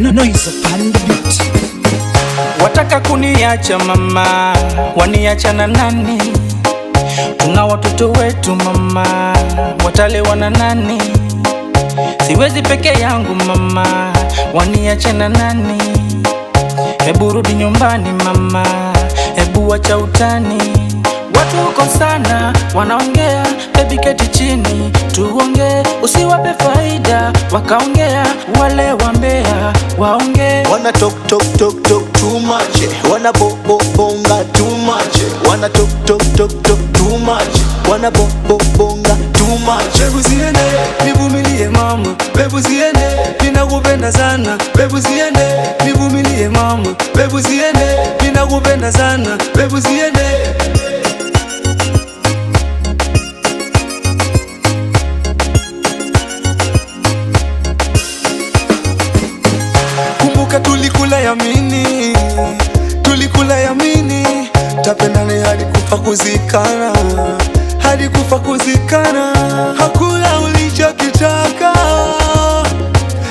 Noise upon the beat. Wataka kuniacha mama, waniacha na nani? Tuna watoto wetu mama, watalewa na nani? Siwezi peke yangu mama, waniacha na nani? Hebu rudi nyumbani mama, hebu wacha utani. Watu uko sana, wanaongea, baby keti chini, tuongee. Usiwape faida, wakaongea, wale wambea, waongee. Wanna talk too much. Wanna bonga too much. Wanna talk too much. Wanna bonga too much. Bebu ziende, nivumilie mama. Bebu ziende, ninakupenda sana. Bebu ziende, nivumilie mama. Bebu ziende, ninakupenda sana. Bebu ziende. Kumbuka tulikula yamini, tulikula yamini, tapendane hadi kufa kuzikana, hadi kufa kuzikana. Hakuna ulichokitaka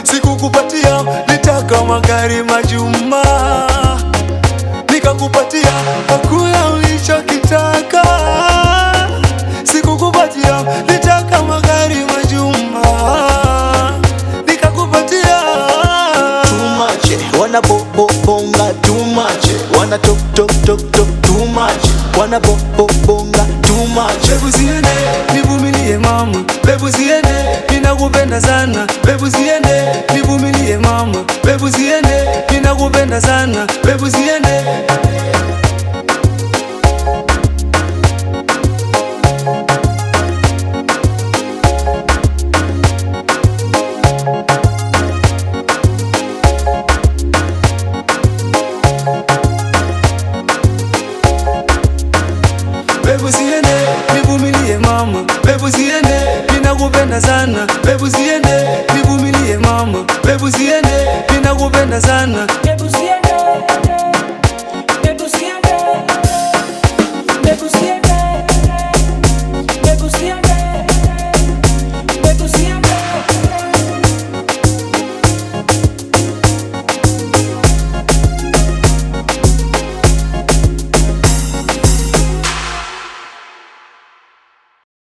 sikukupatia, nitaka magari majumba nikakupatia. Hakuna ulichokitaka sikukupatia, nitaka magari majumba nikakupatia. Wanna bonga too much. Wanna talk too much. Wanna bonga too much. Bebu ziende, nivumilie mama. Bebu ziende, ninakupenda sana. Bebu ziende, nivumilie mama. Bebu ziende, ninakupenda sana. Bebu ziende. Bebu ziende, nivumilie mama. Bebu ziende, ninakupenda sana. Bebu ziende, nivumilie mama. Bebu ziende, ninakupenda sana.